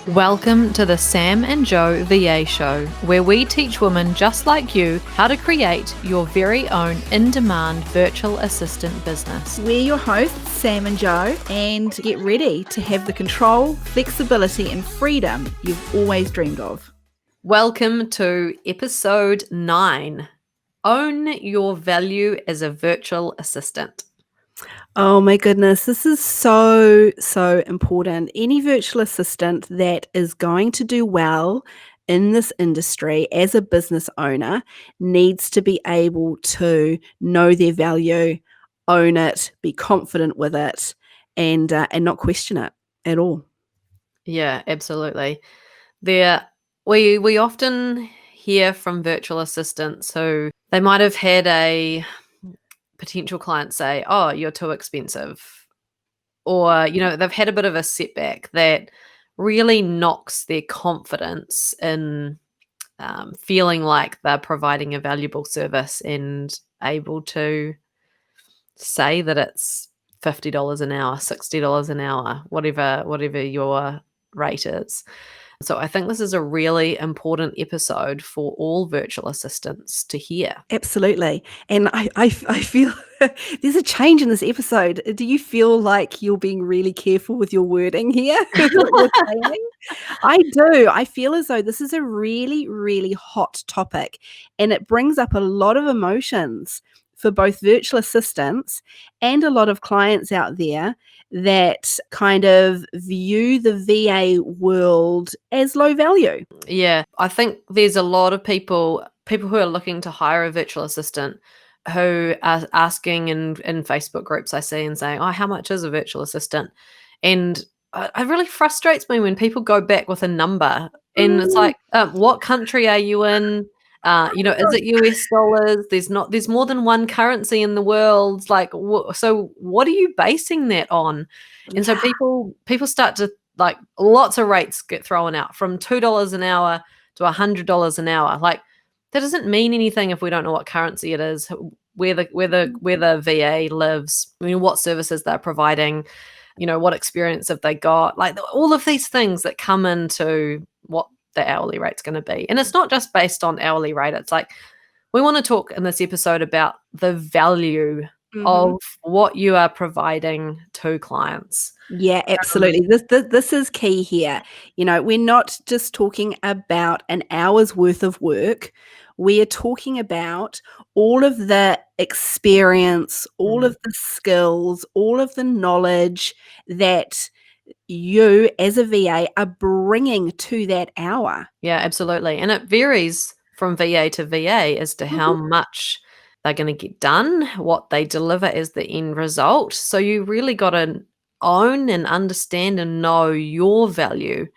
Welcome to the Sam and Joe VA Show, where we teach women just like you how to create your very own in-demand virtual assistant business. We're your hosts, Sam and Joe, and get ready to have the control, flexibility, and freedom you've always dreamed of. Welcome to episode 9, Own Your Value as a Virtual Assistant. Oh my goodness, this is so important. Any virtual assistant that is going to do well in this industry as a business owner needs to be able to know their value, own it, be confident with it, and not question it at all. Yeah, absolutely. We often hear from virtual assistants who they might have had a potential client say, "Oh, you're too expensive." Or, they've had a bit of a setback that really knocks their confidence in feeling like they're providing a valuable service and able to say that it's $50 an hour, $60 an hour, whatever your rate is. So I think this is a really important episode for all virtual assistants to hear. Absolutely. And I feel there's a change in this episode. Do you feel like you're being really careful with your wording here? What you're saying? I do. I feel as though this is a really hot topic, and it brings up a lot of emotions for both virtual assistants and a lot of clients out there that kind of view the VA world as low value. Yeah, I think there's a lot of people who are looking to hire a virtual assistant who are asking in Facebook groups I see and saying, "Oh, how much is a virtual assistant?" And it really frustrates me when people go back with a number and it's like, what country are you in? Is it US dollars? There's more than one currency in the world. Like, so what are you basing that on? And so people start to, like, lots of rates get thrown out from $2 an hour to $100 an hour. Like, that doesn't mean anything if we don't know what currency it is, where the VA lives, what services they're providing, what experience have they got, like all of these things that come into what the hourly rate's going to be. And it's not just based on hourly rate. It's like, we want to talk in this episode about the value of what you are providing to clients. Yeah, absolutely. This is key here. We're not just talking about an hour's worth of work. We are talking about all of the experience, all of the skills, all of the knowledge that you as a VA are bringing to that hour. Yeah, absolutely. And it varies from VA to VA as to how much they're going to get done, what they deliver as the end result. So you really got to own and understand and know your value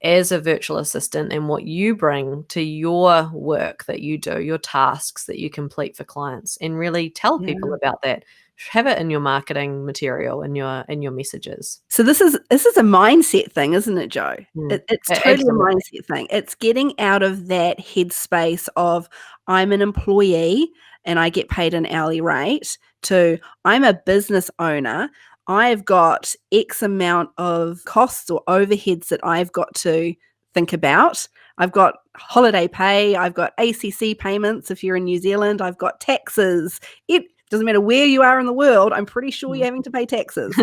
as a virtual assistant and what you bring to your work that you do, your tasks that you complete for clients, and really tell people about that. Have it in your marketing material and your messages. So this is a mindset thing, isn't it, Joe? It's totally Absolutely. a mindset thing. It's getting out of that headspace of I'm an employee and I get paid an hourly rate to I'm a business owner. I've got X amount of costs or overheads that I've got to think about. I've got holiday pay. I've got ACC payments if you're in New Zealand. I've got taxes. It doesn't matter where you are in the world. I'm pretty sure you're having to pay taxes.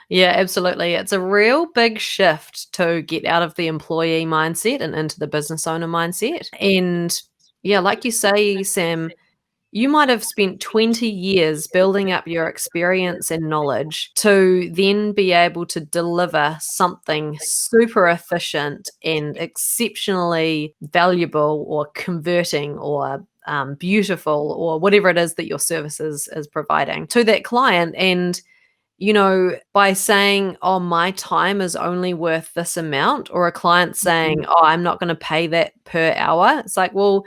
Yeah, absolutely. It's a real big shift to get out of the employee mindset and into the business owner mindset. And yeah, like you say, Sam, you might have spent 20 years building up your experience and knowledge to then be able to deliver something super efficient and exceptionally valuable or converting or beautiful or whatever it is that your service is providing to that client. And by saying, "Oh, my time is only worth this amount," or a client saying, "Oh, I'm not going to pay that per hour." It's like, well,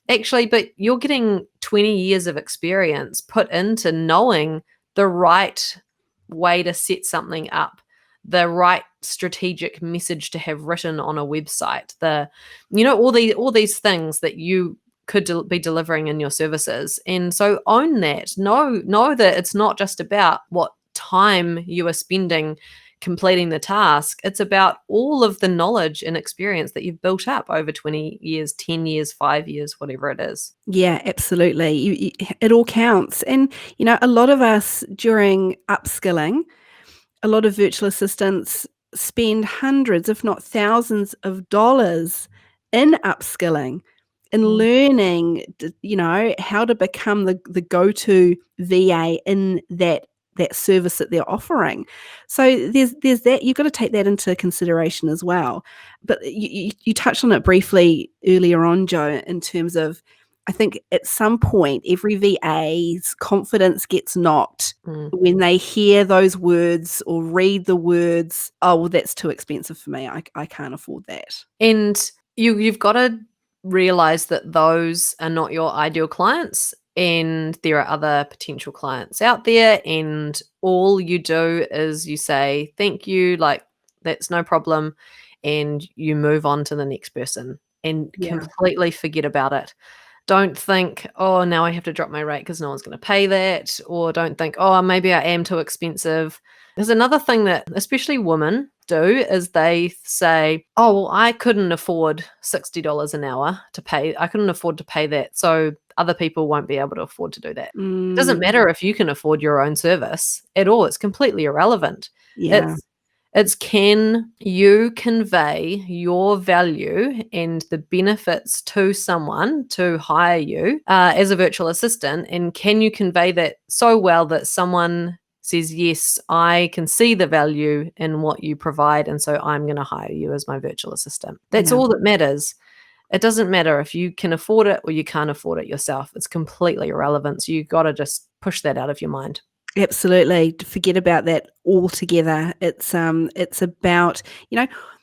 actually, but you're getting 20 years of experience put into knowing the right way to set something up, the right strategic message to have written on a website, all these things that you could be delivering in your services. And so own that. Know that it's not just about what time you are spending completing the task. It's about all of the knowledge and experience that you've built up over 20 years, 10 years, 5 years, whatever it is. Yeah, absolutely. It all counts. And, a lot of us during upskilling, a lot of virtual assistants spend hundreds, if not thousands of dollars in upskilling and Mm, learning, how to become the go-to VA in that service that they're offering. So there's that you've got to take that into consideration as well. But you touched on it briefly earlier on, Joe, in terms of I think at some point every VA's confidence gets knocked mm. when they hear those words or read the words, "Oh, well, that's too expensive for me. I can't afford that." And you've got to realize that those are not your ideal clients, and there are other potential clients out there, and all you do is you say thank you, like that's no problem, and you move on to the next person and Yeah. completely forget about it. Don't think, oh, now I have to drop my rate because no one's going to pay that. Or don't think, oh, maybe I am too expensive. There's another thing that especially women do is they say, oh, well, I couldn't afford $60 an hour to pay. I couldn't afford to pay that. So other people won't be able to afford to do that. It doesn't Mm, matter if you can afford your own service at all. It's completely irrelevant. yeah, It's can you convey your value and the benefits to someone to hire you as a virtual assistant? And can you convey that so well that someone says, yes, I can see the value in what you provide. And so I'm going to hire you as my virtual assistant. That's yeah. all that matters. It doesn't matter if you can afford it or you can't afford it yourself. It's completely irrelevant. So you got to just push that out of your mind. Absolutely. Forget about that altogether. It's about,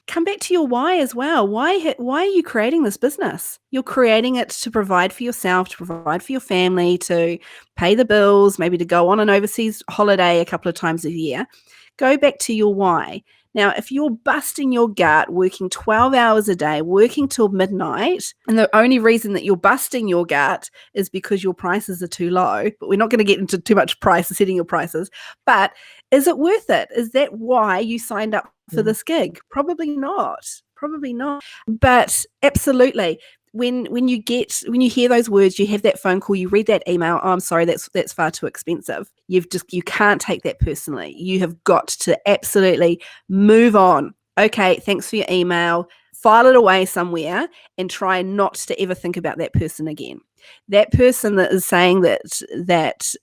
come back to your why as well. Why are you creating this business? You're creating it to provide for yourself, to provide for your family, to pay the bills, maybe to go on an overseas holiday a couple of times a year. Go back to your why. Now, if you're busting your gut, working 12 hours a day, working till midnight, and the only reason that you're busting your gut is because your prices are too low, but we're not going to get into too much price setting your prices, but is it worth it? Is that why you signed up for Mm. this gig? Probably not. Probably not. But absolutely, when you hear those words, you have that phone call, you read that email, oh, I'm sorry, that's far too expensive. You can't take that personally. You have got to absolutely move on. Okay, thanks for your email. File it away somewhere and try not to ever think about that person again. That person that is saying that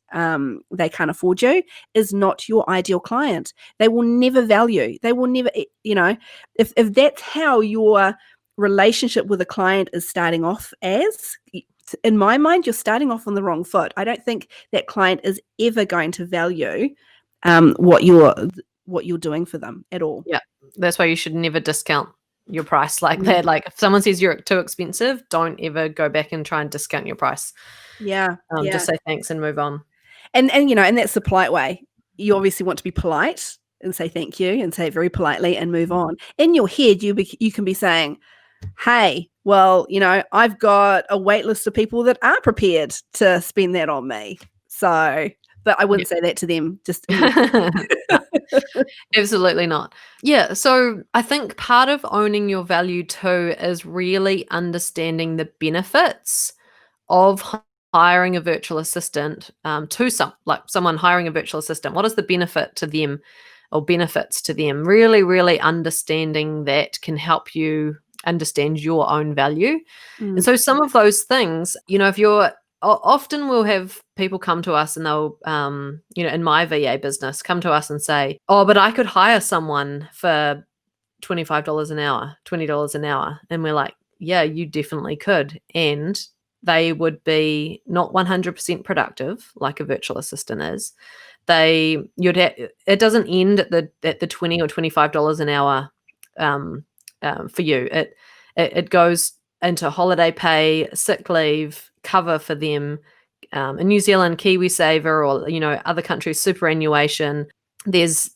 they can't afford you is not your ideal client. They will never value. They will never, if that's how your relationship with a client is starting off as, in my mind, you're starting off on the wrong foot. I don't think that client is ever going to value what you're doing for them at all. Yeah. That's why you should never discount your price like Mm. that. Like if someone says you're too expensive, don't ever go back and try and discount your price. Yeah, Just yeah. say thanks and move on. And that's the polite way. You obviously want to be polite and say thank you and say it very politely and move on. In your head, you can be saying, hey, well, I've got a wait list of people that are prepared to spend that on me. So, but I Yeah. wouldn't say that to them, just in your No, absolutely not. Yeah, so I think part of owning your value too is really understanding the benefits of hiring a virtual assistant to someone hiring a virtual assistant. What is the benefit to them or benefits to them? Really, really understanding that can help you understand your own value. And Mm, so some of those things, if you're often we'll have people come to us and they'll, in my VA business, come to us and say, oh, but I could hire someone for $25 an hour, $20 an hour. And we're like, yeah, you definitely could. And they would be not 100% productive like a virtual assistant is. It doesn't end at the 20 or $25 an hour for you. It goes into holiday pay, sick leave, cover for them. In New Zealand, KiwiSaver, or other countries, superannuation. There's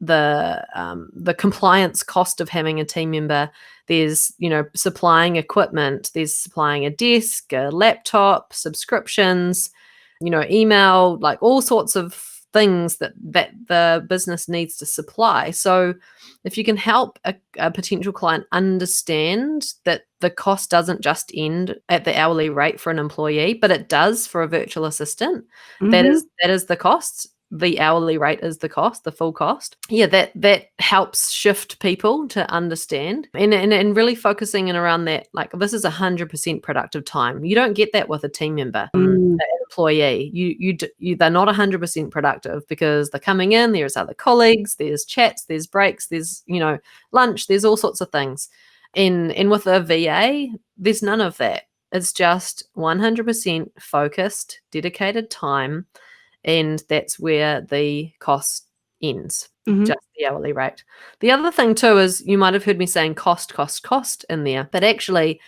the compliance cost of having a team member. There's supplying equipment. There's supplying a desk, a laptop, subscriptions, email, like all sorts of things that the business needs to supply. So if you can help a potential client understand that the cost doesn't just end at the hourly rate for an employee, but it does for a virtual assistant, Mhm. that is the cost. The hourly rate is the cost, the full cost. Yeah, that helps shift people to understand, and really focusing in around that, like, this is 100% productive time. You don't get that with a team member, Mm. an employee. They're not 100% productive because they're coming in. There's other colleagues. There's chats. There's breaks. There's lunch. There's all sorts of things. And with a VA, there's none of that. It's just 100% focused, dedicated time, and that's where the cost ends, Mhm. just the hourly rate. The other thing too is, you might have heard me saying cost, cost, cost in there, but actually,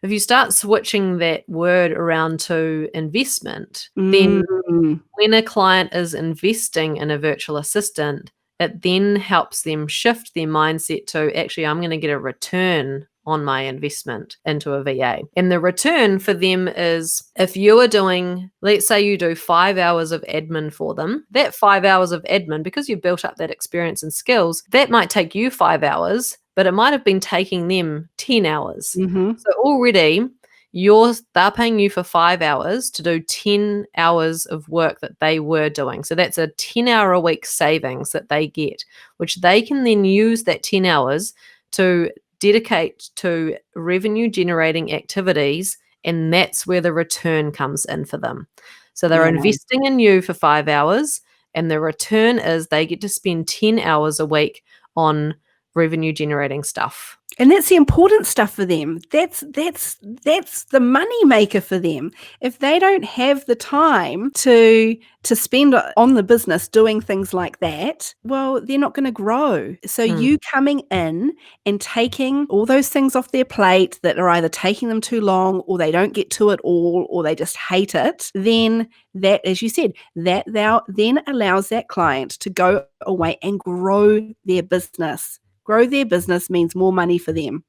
if you start switching that word around to investment, then Mm. when a client is investing in a virtual assistant, it then helps them shift their mindset to, actually, I'm going to get a return on my investment into a VA. And the return for them is, if you are doing, let's say you do 5 hours of admin for them, that 5 hours of admin, because you've built up that experience and skills, that might take you 5 hours, but it might have been taking them 10 hours. Mhm. So already they're paying you for 5 hours to do 10 hours of work that they were doing. So that's a 10-hour a week savings that they get, which they can then use that 10 hours to dedicate to revenue generating activities. And that's where the return comes in for them. So they're Yeah. investing in you for 5 hours, and the return is they get to spend 10 hours a week on revenue generating stuff. And that's the important stuff for them. That's the money maker for them. If they don't have the time to spend on the business doing things like that, well, they're not going to grow. So Mm, you coming in and taking all those things off their plate that are either taking them too long, or they don't get to it all, or they just hate it, then that, as you said, that then allows that client to go away and grow their business. Grow their business means more money for them.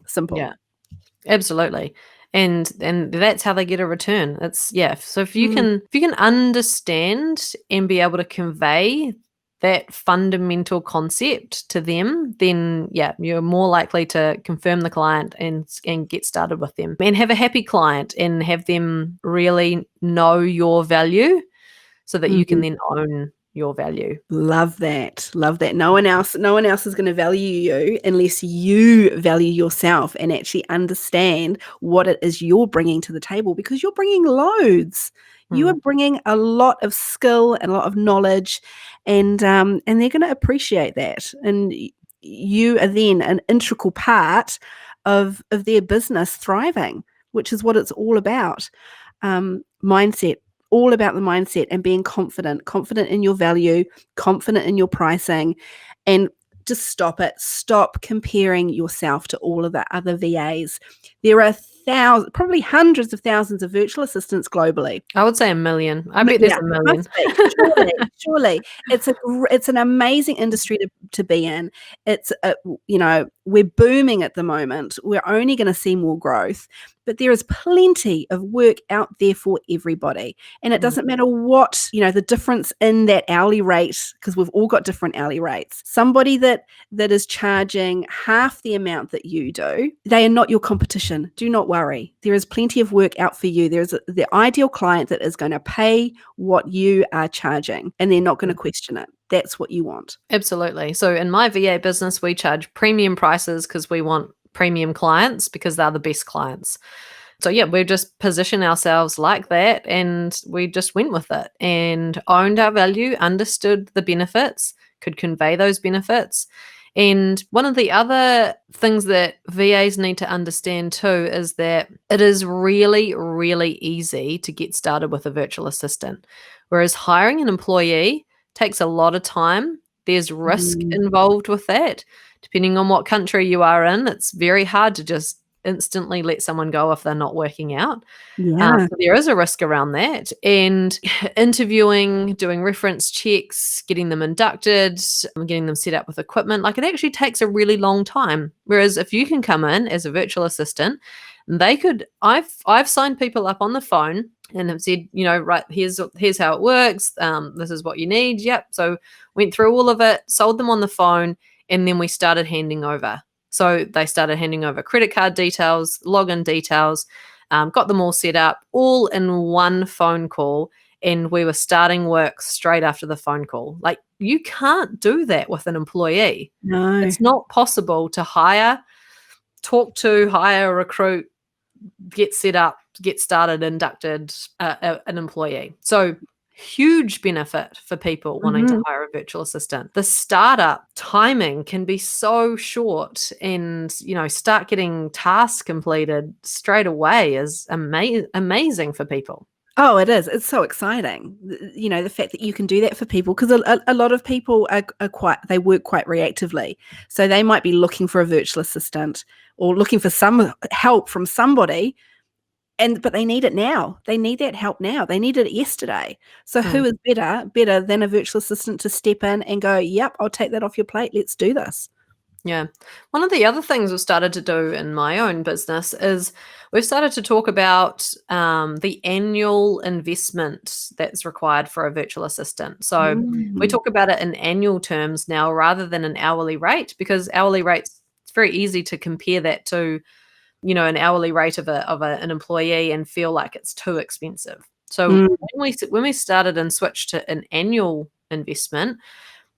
Simple. yeah. Absolutely. And that's how they get a return. It's, yeah, so Mm. if you can understand and be able to convey that fundamental concept to them, then yeah, you're more likely to confirm the client and get started with them. And have a happy client and have them really know your value so that you can Mhm. then own your value. Love that. Love that. No one else is gonna value you unless you value yourself and actually understand what it is you're bringing to the table, because you're bringing loads. You are Mm, bringing a lot of skill and a lot of knowledge, and they're gonna appreciate that. And you are then an integral part of their business thriving, which is what it's all about. Mindset, all about the mindset and being confident in your value, confident in your pricing, and just stop it. Stop comparing yourself to all of the other VAs. There are thousands, probably hundreds of thousands of virtual assistants globally. I would say a million. I bet there's Yeah, a must million. be. Surely, surely. It's an amazing industry to be in. It's we're booming at the moment. We're only gonna see more growth, but there is plenty of work out there for everybody, and it Mm, doesn't matter what, the difference in that hourly rate, because 'cause we've all got different hourly rates. Somebody that is charging half the amount that you do, they are not your competition. Do not worry. There is plenty of work out for you. There's the ideal client that is gonna pay what you are charging, and they're not gonna mm. question it. That's what you want. Absolutely. So in my VA business, we charge premium prices because we want premium clients because they're the best clients. So yeah, we just position ourselves like that, and we just went with it and owned our value, understood the benefits, could convey those benefits. And one of the other things that VAs need to understand too is that it is really, really easy to get started with a virtual assistant, whereas hiring an employee takes a lot of time. There's risk Mm, involved with that. Depending on what country you are in, it's very hard to just instantly let someone go if they're not working out. yeah. So there is a risk around that. And interviewing, doing reference checks, getting them inducted, getting them set up with equipment, like, it actually takes a really long time. Whereas if you can come in as a virtual assistant, I've signed people up on the phone and have said, right, here's how it works. This is what you need. Yep. So went through all of it, sold them on the phone, and then we started handing over. So they started handing over credit card details, login details, got them all set up, all in one phone call. And we were starting work straight after the phone call. Like, you can't do that with an employee. No. It's not possible to hire, recruit, get set up, get started, inducted an employee. So huge benefit for people wanting to hire a virtual assistant. The startup timing can be so short, and start getting tasks completed straight away is amazing for people. Oh, it is. It's so exciting. The fact that you can do that for people, because a lot of people they work quite reactively. So they might be looking for a virtual assistant or looking for some help from somebody, but they need it now. They need that help now. They need it yesterday. So who is better than a virtual assistant to step in and go, yep, I'll take that off your plate. Let's do this. Yeah. One of the other things we've started to do in my own business is we've started to talk about the annual investment that's required for a virtual assistant. So we talk about it in annual terms now rather than an hourly rate, because hourly rates, it's very easy to compare that to, an hourly rate of an employee and feel like it's too expensive. So when we started and switched to an annual investment,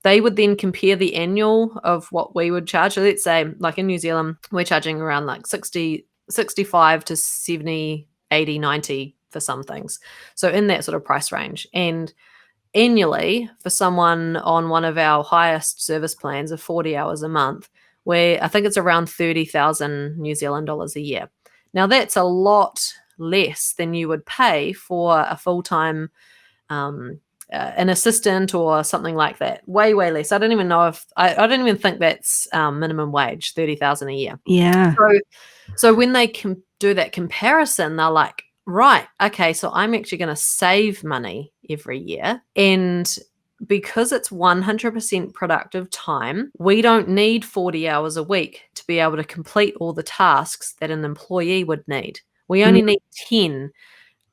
they would then compare the annual of what we would charge. So let's say, like in New Zealand, we're charging around like 65 to 70, 80, 90 for some things. So in that sort of price range. And annually, for someone on one of our highest service plans of 40 hours a month, where I think it's around 30,000 New Zealand dollars a year. Now, that's a lot less than you would pay for a full-time an assistant or something like that. Way less. I don't even know if I don't even think that's minimum wage, 30,000 a year. Yeah. So when they can do that comparison, they're like, right, okay, so I'm actually going to save money every year, and because it's 100% productive time, we don't need 40 hours a week to be able to complete all the tasks that an employee would need. We only need 10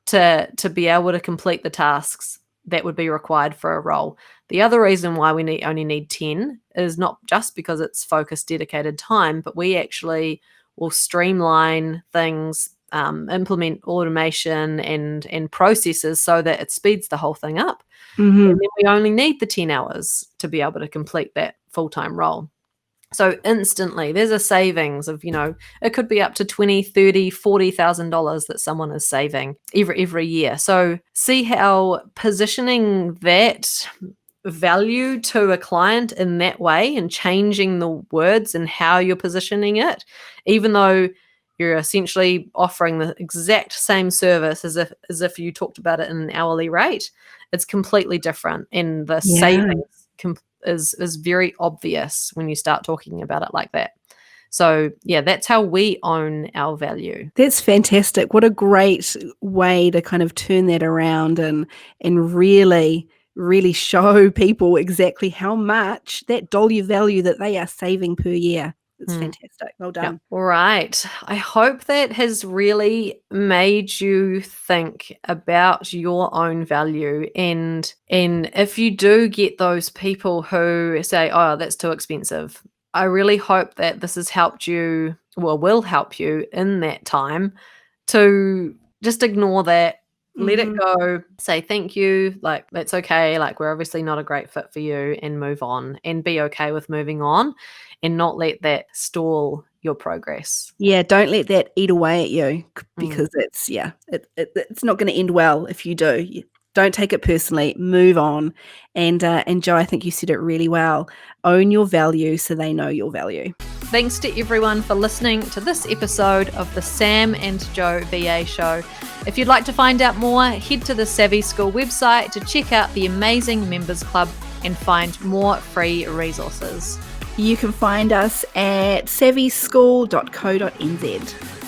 to be able to complete the tasks that would be required for a role. The other reason why we only need 10 is not just because it's focused, dedicated time, but we actually will streamline things, implement automation and processes so that it speeds the whole thing up. And then we only need the 10 hours to be able to complete that full-time role. So instantly there's a savings of, it could be up to $20,000, $30,000, $40,000 that someone is saving every year. So see how positioning that value to a client in that way and changing the words and how you're positioning it, even though you're essentially offering the exact same service as if you talked about it in an hourly rate, it's completely different. And the savings is very obvious when you start talking about it like that. So yeah, that's how we own our value. That's fantastic. What a great way to kind of turn that around and really show people exactly how much that dollar value that they are saving per year. It's fantastic. Well done. Yeah. All right. I hope that has really made you think about your own value. And if you do get those people who say, oh, that's too expensive, I really hope that this has helped you, or will help you in that time, to just ignore that. Let it go, say thank you, like that's okay, like we're obviously not a great fit for you, and move on, and be okay with moving on and not let that stall your progress. Yeah, don't let that eat away at you, because it's not going to end well if you do. Don't take it personally, move on. And Jo, I think you said it really well. Own your value so they know your value. Thanks to everyone for listening to this episode of the Sam and Jo VA Show. If you'd like to find out more, head to the Savvy School website to check out the amazing members club and find more free resources. You can find us at savvyschool.co.nz.